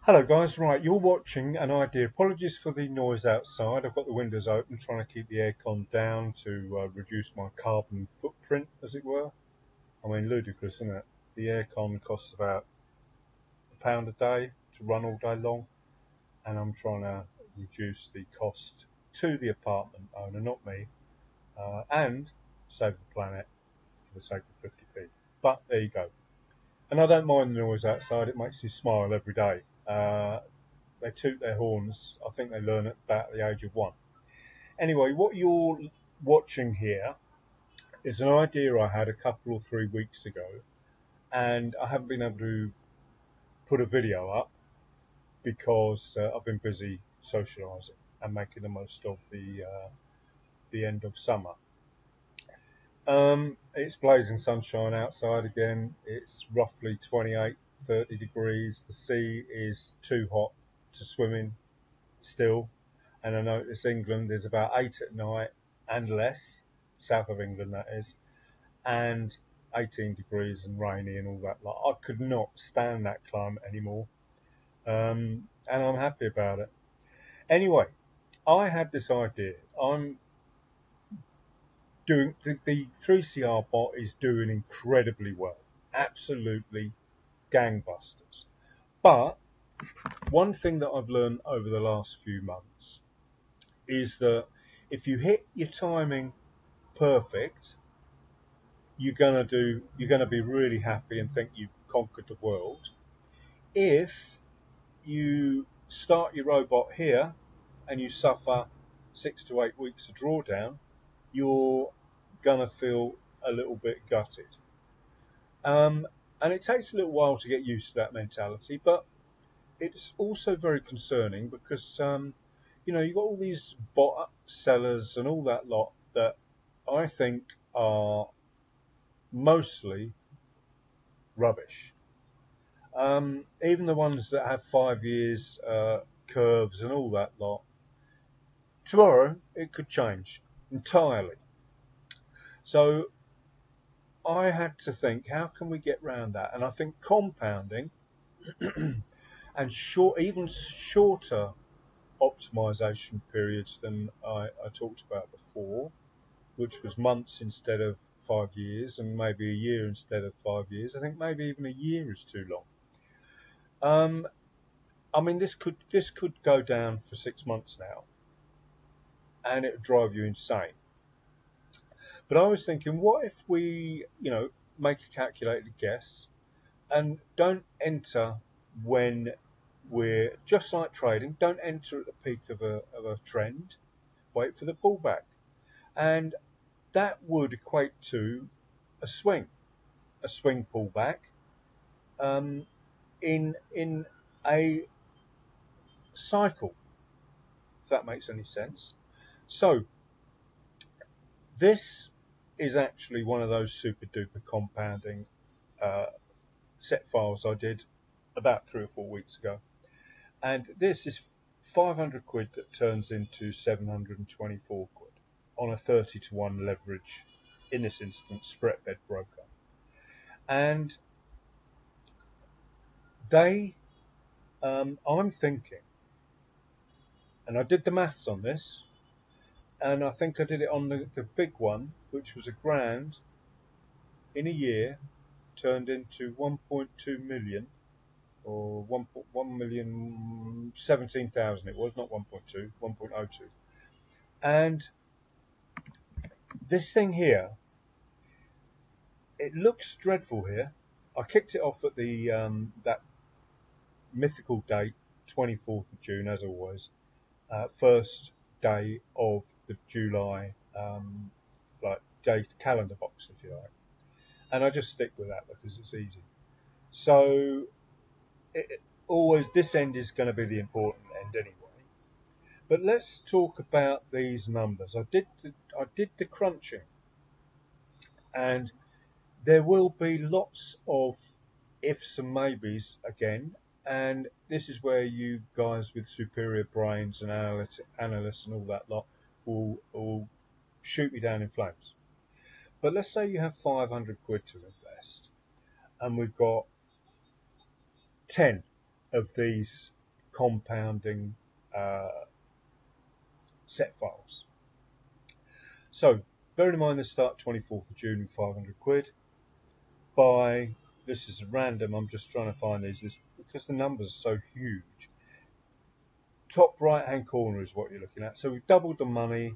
Hello guys, right, you're watching an idea. Apologies for the noise outside. I've got the windows open, trying to keep the aircon down to reduce my carbon footprint, as it were. I mean, ludicrous, isn't it? The aircon costs about £1 a day to run all day long, and I'm trying to reduce the cost to the apartment owner, not me, and save the planet for the sake of 50p. But there you go. And I don't mind the noise outside, it makes me smile every day. They toot their horns. I think they learn at about the age of 1. Anyway, what you're watching here is an idea I had a couple or 3 weeks ago, and I haven't been able to put a video up because I've been busy socialising and making the most of the end of summer. It's blazing sunshine outside again. It's roughly 28-30 degrees. The sea is too hot to swim in still. And I notice England is about 8 at night and less, south of England that is, and 18 degrees and rainy and all that. Like, I could not stand that climate anymore, and I'm happy about it. Anyway, I had this idea. I'm doing the 3crbot is doing incredibly well, absolutely gangbusters. But one thing that I've learned over the last few months is that if you hit your timing perfect, you're gonna be really happy and think you've conquered the world. If you start your robot here and you suffer 6 to 8 weeks of drawdown, you're gonna feel a little bit gutted. And it takes a little while to get used to that mentality, but it's also very concerning because you've got all these bot sellers and all that lot that I think are mostly rubbish. Even the ones that have 5 years curves and all that lot, tomorrow it could change entirely. So I had to think, how can we get around that? And I think compounding and even shorter optimization periods than I talked about before, which was months instead of 5 years, and maybe a year instead of 5 years. I think maybe even a year is too long. I mean, this could go down for 6 months now, and it would drive you insane. But I was thinking, what if we, make a calculated guess and don't enter when we're just like trading. Don't enter at the peak of a trend. Wait for the pullback, and that would equate to a swing pullback in a cycle, if that makes any sense. So this is actually one of those super duper compounding set files I did about 3 or 4 weeks ago, and this is 500 quid that turns into 724 quid on a 30-to-1 leverage, in this instance spread bet broker. And I'm thinking, and I did the maths on this, and I think I did it on the big one, which was £1,000 in a year turned into 1.2 million, or 1,017,000 it was, not 1.2, 1.02. And this thing here, it looks dreadful here. I kicked it off at the that mythical date, 24th of June, as always, first day of the July day calendar box, if you like, and I just stick with that because it's easy. So always this end is going to be the important end anyway. But let's talk about these numbers. I did the crunching, and there will be lots of ifs and maybes again, and this is where you guys with superior brains and analysts and all that lot will shoot me down in flames. But let's say you have 500 quid to invest, and we've got 10 of these compounding set files. So bearing in mind this start 24th of June with 500 quid. By, this is random, I'm just trying to find these because the numbers are so huge. Top right hand corner is what you're looking at. So we've doubled the money,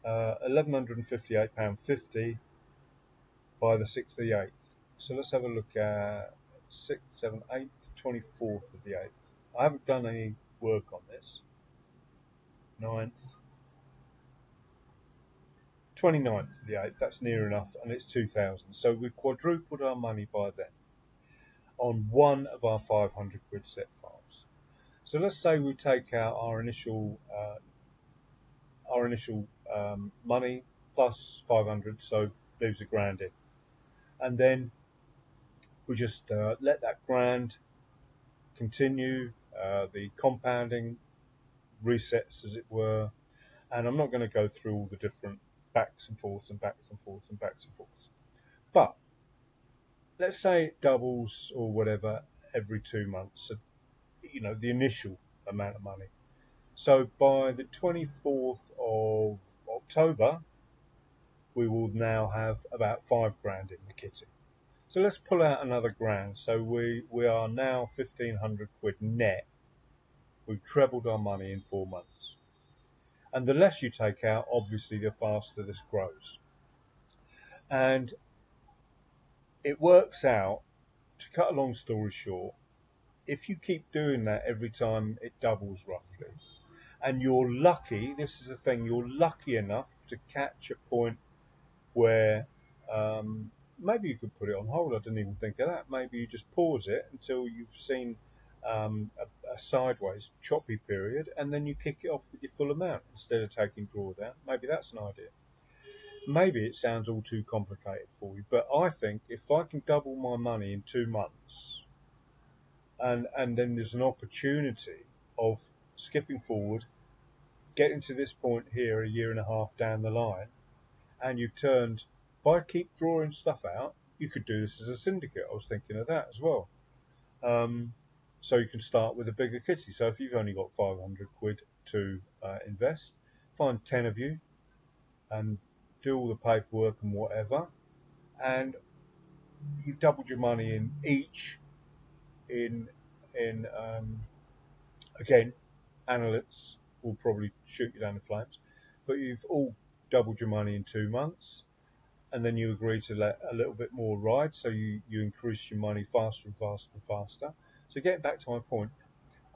£1,158.50 by the 6th of the 8th. So let's have a look at 6th, 7th, 8th, 24th of the 8th. I haven't done any work on this. 9th, 29th of the 8th, that's near enough, and it's 2,000. So we've quadrupled our money by then on one of our 500 quid set files. So let's say we take out our initial money plus 500, so leaves £1,000 in, and then we just let that grand continue, the compounding resets, as it were. And I'm not going to go through all the different backs and forths and backs and forths and backs and forths, but let's say it doubles or whatever every 2 months, so, you know, the initial amount of money. So by the 24th of October, we will now have about £5,000 in the kitty. So let's pull out another grand. So we are now 1,500 quid net. We've trebled our money in 4 months. And the less you take out, obviously, the faster this grows. And it works out, to cut a long story short, if you keep doing that every time it doubles roughly, and you're lucky, this is the thing, you're lucky enough to catch a point where maybe you could put it on hold. I didn't even think of that. Maybe you just pause it until you've seen a sideways choppy period, and then you kick it off with your full amount instead of taking drawdown. Maybe that's an idea. Maybe it sounds all too complicated for you, but I think if I can double my money in 2 months, and then there's an opportunity of skipping forward, getting to this point here a year and a half down the line, and you've turned, by keep drawing stuff out, you could do this as a syndicate. I was thinking of that as well. So you can start with a bigger kitty. So if you've only got 500 quid to invest, find 10 of you and do all the paperwork and whatever, and you've doubled your money in each. Again, analysts will probably shoot you down the flames, but you've all doubled your money in 2 months, and then you agree to let a little bit more ride, so you increase your money faster and faster and faster. So getting back to my point,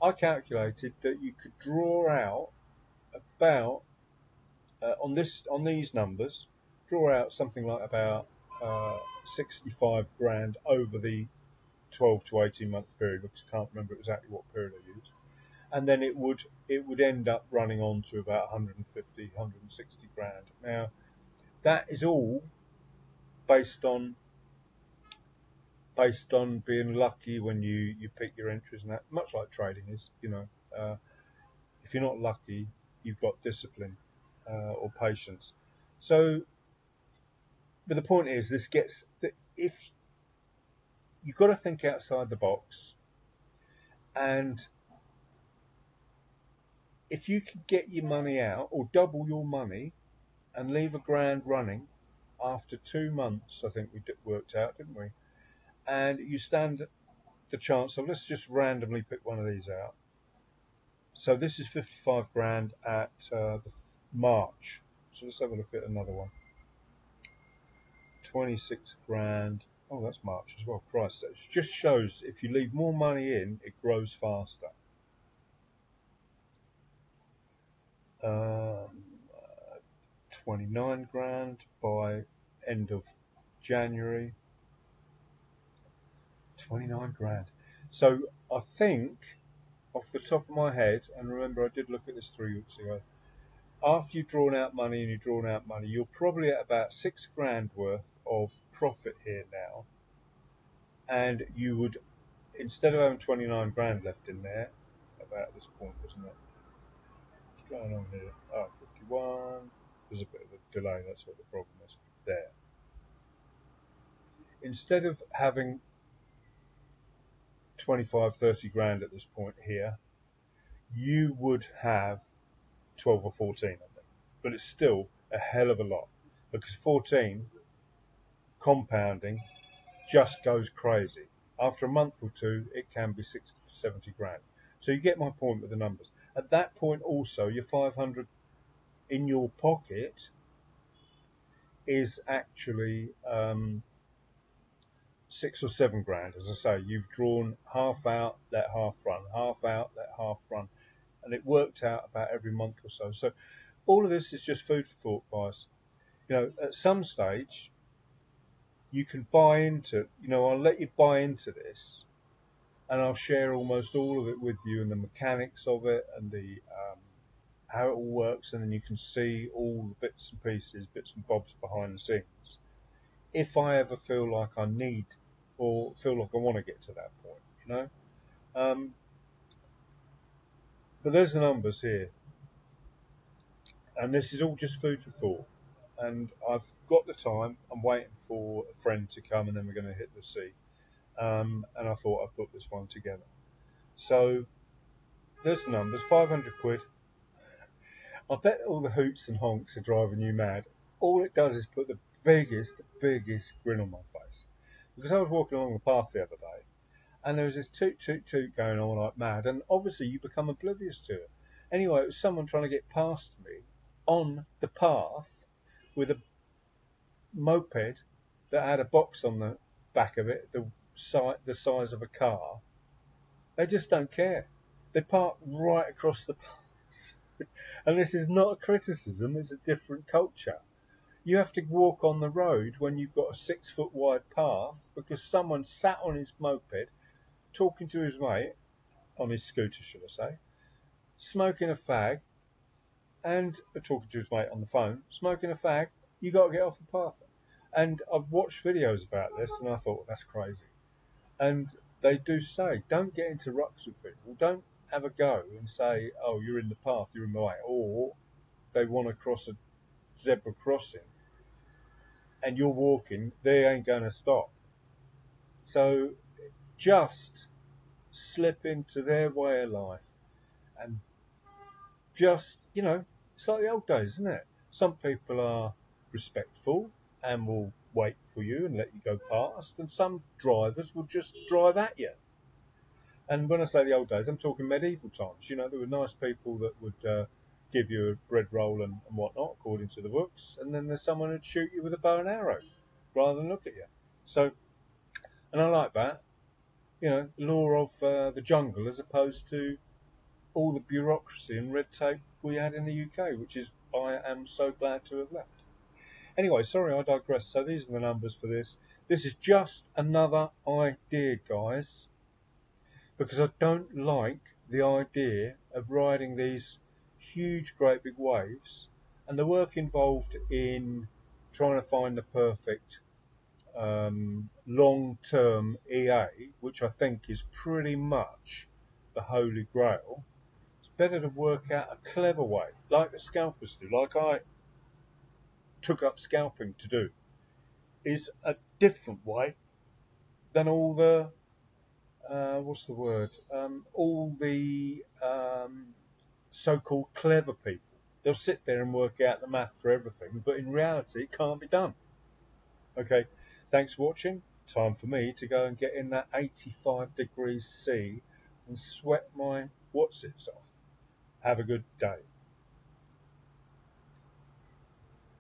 I calculated that you could draw out about on these numbers, draw out something like about 65 grand over the 12 to 18 month period, because I can't remember exactly what period I used, and then it would end up running on to about 150, 160 grand. Now that is all based on being lucky when you pick your entries, and that, much like trading is, you know, if you're not lucky, you've got discipline or patience. So, but the point is, if you've got to think outside the box, and if you can get your money out or double your money and leave £1,000 running after 2 months, I think we worked out, didn't we? And you stand the chance of, let's just randomly pick one of these out. So this is 55 grand at March. So let's have a look at another one. 26 grand. Oh, that's March as well. Christ, that just shows if you leave more money in, it grows faster. 29 grand by end of January. 29 grand. So I think, off the top of my head, and remember I did look at this 3 weeks ago, after you've drawn out money and you've drawn out money, you're probably at about 6 grand worth of profit here now. And you would, instead of having 29 grand left in there, about this point, wasn't it? What's going on here? Oh, 51. There's a bit of a delay, that's what the problem is. There. Instead of having 25, 30 grand at this point here, you would have 12 or 14, I think. But it's still a hell of a lot, because 14 compounding just goes crazy. After a month or two, it can be 60 to 70 grand. So you get my point with the numbers. At that point also, your 500 in your pocket is actually 6 or 7 grand. As I say, you've drawn half out, let half run, half out, let half run, and it worked out about every month or so. So all of this is just food for thought, guys. You know, at some stage, you can buy into, I'll let you buy into this, and I'll share almost all of it with you, and the mechanics of it, and the how it all works, and then you can see all the bits and pieces, bits and bobs behind the scenes. If I ever feel like I need, or feel like I want to get to that point, But there's the numbers here, and this is all just food for thought. And I've got the time. I'm waiting for a friend to come, and then we're going to hit the sea. And I thought I'd put this one together. So there's the numbers, 500 quid. I bet all the hoots and honks are driving you mad. All it does is put the biggest grin on my face. Because I was walking along the path the other day, and there was this toot, toot, toot going on like mad, and obviously you become oblivious to it. Anyway, it was someone trying to get past me on the path with a moped that had a box on the back of it, the size of a car. They just don't care. They park right across the path. And this is not a criticism, it's a different culture. You have to walk on the road when you've got a 6-foot wide path because someone sat on his moped talking to his mate, on his scooter should I say, smoking a fag, and talking to his mate on the phone, smoking a fag. You got to get off the path. And I've watched videos about this, and I thought, well, that's crazy. And they do say, don't get into rucks with people. Don't have a go and say, oh, you're in the path, you're in the way. Or they want to cross a zebra crossing, and you're walking, they ain't going to stop. So just slip into their way of life and just, it's like the old days, isn't it? Some people are respectful and will wait for you and let you go past, and some drivers will just drive at you. And when I say the old days, I'm talking medieval times. There were nice people that would give you a bread roll and whatnot, according to the books, and then there's someone who'd shoot you with a bow and arrow rather than look at you. So, and I like that, law of the jungle as opposed to all the bureaucracy and red tape we had in the UK, which is I am so glad to have left. Anyway, sorry, I digress. So these are the numbers for this. This is just another idea, guys, because I don't like the idea of riding these huge, great big waves and the work involved in trying to find the perfect long-term EA, which I think is pretty much the holy grail. It's better to work out a clever way, like the scalpers do, like I took up scalping to do, is a different way than all the all the so-called clever people. They'll sit there and work out the math for everything, but in reality it can't be done. Okay, thanks for watching. Time for me to go and get in that 85 degrees C and sweat my what's-its off. Have a good day.